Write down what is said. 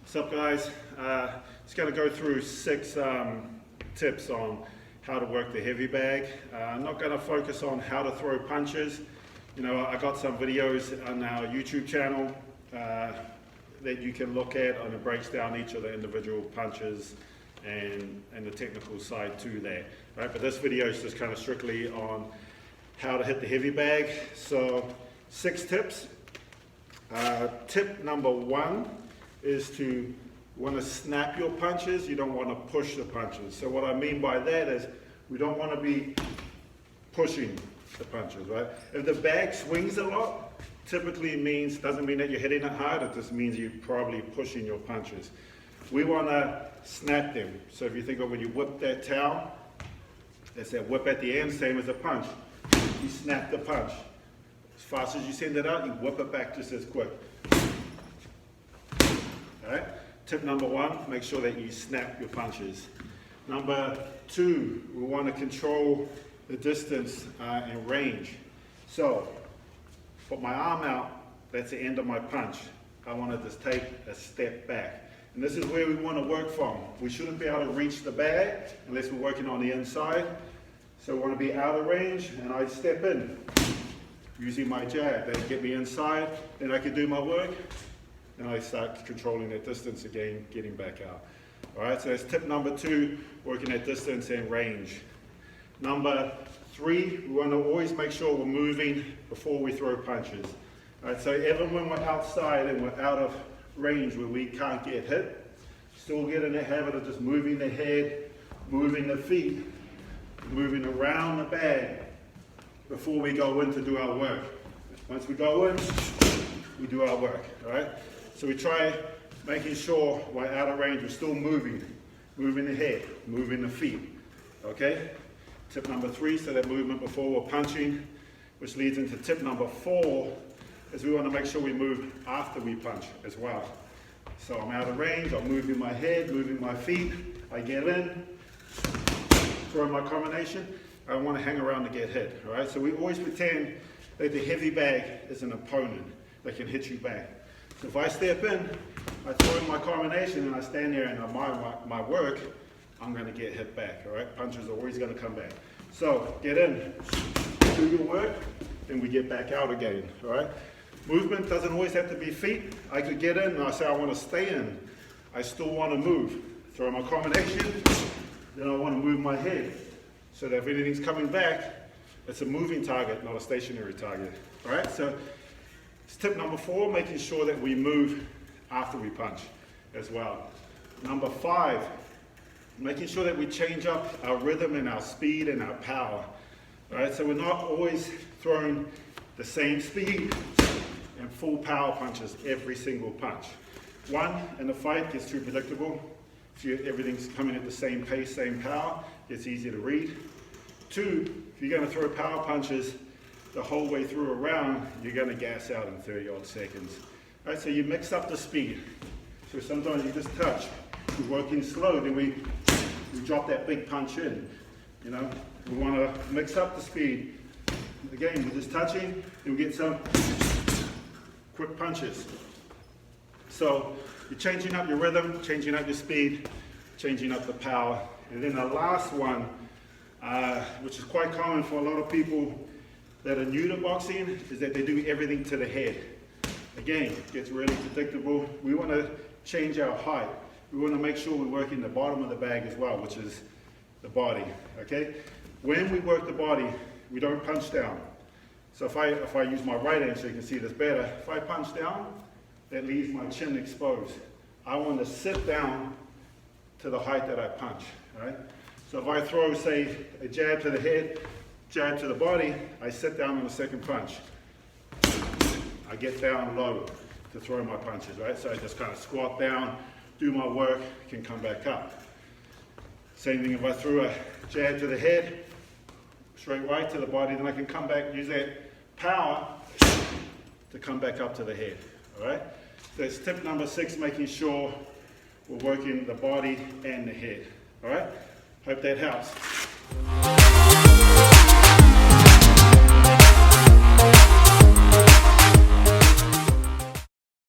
What's up, guys? Just going to go through 6 tips on how to work the heavy bag. I'm not going to focus on how to throw punches. You know, I got some videos on our YouTube channel that you can look at, and it breaks down each of the individual punches and the technical side to that. Right? But this video is just kind of strictly on how to hit the heavy bag. So 6 tips. Tip number 1 is to want to snap your punches. You don't want to push the punches. So what I mean by that is we don't want to be pushing the punches, right? If the bag swings a lot, typically doesn't mean that you're hitting it hard. It just means you're probably pushing your punches. We want to snap them. So if you think of when you whip that towel, that's that whip at the end, same as a punch. You snap the punch. As fast as you send it out, you whip it back just as quick. Alright? Tip number 1, make sure that you snap your punches. Number 2, we want to control the distance and range. So, put my arm out, that's the end of my punch. I want to just take a step back. And this is where we want to work from. We shouldn't be able to reach the bag unless we're working on the inside. So we want to be out of range, and I step in using my jab. That'll get me inside, then I can do my work. Then I start controlling that distance again, getting back out. Alright, so that's tip number 2, working at distance and range. Number 3, we want to always make sure we're moving before we throw punches. Alright, so even when we're outside and we're out of range where we can't get hit, still get in the habit of just moving the head, moving the feet, moving around the bag before we go in to do our work. Once we go in, we do our work, alright? So we try making sure we're out of range, we're still moving the head, moving the feet, okay? Tip number 3, so that movement before we're punching, which leads into tip number 4, is we want to make sure we move after we punch as well. So I'm out of range, I'm moving my head, moving my feet, I get in, throw my combination, I want to hang around to get hit, alright? So we always pretend that the heavy bag is an opponent that can hit you back. So if I step in, I throw in my combination and I stand there and my work, I'm going to get hit back, alright? Punches are always going to come back. So get in, do your work, then we get back out again, alright? Movement doesn't always have to be feet. I could get in and I say I want to stay in. I still want to move. Throw my combination, then I want to move my head. So that if anything's coming back, it's a moving target, not a stationary target, alright? So it's tip number 4, making sure that we move after we punch as well. Number 5, making sure that we change up our rhythm and our speed and our power. All right, so we're not always throwing the same speed and full power punches every single punch. 1, in a fight gets too predictable. If everything's coming at the same pace, same power, it's easy to read. 2, if you're going to throw power punches the whole way through a round, you're going to gas out in 30 odd seconds. All right, so you mix up the speed. So sometimes you just touch, we're working slow, then we drop that big punch in. You know, we want to mix up the speed. Again, we're just touching, and we get some quick punches. So you're changing up your rhythm, changing up your speed, changing up the power. And then the last one, which is quite common for a lot of people that are new to boxing, is that they do everything to the head. Again, it gets really predictable. We want to change our height. We want to make sure we're working the bottom of the bag as well, which is the body, okay? When we work the body, we don't punch down. So if I use my right hand so you can see this better, if I punch down, that leaves my chin exposed. I want to sit down to the height that I punch, all right? So if I throw, say, a jab to the head, jab to the body, I sit down on the second punch. I get down low to throw my punches, right? So I just kind of squat down, do my work, can come back up. Same thing if I threw a jab to the head, straight right to the body, then I can come back, use that power to come back up to the head, all right? So that's tip number 6, making sure we're working the body and the head, all right? Hope that helps.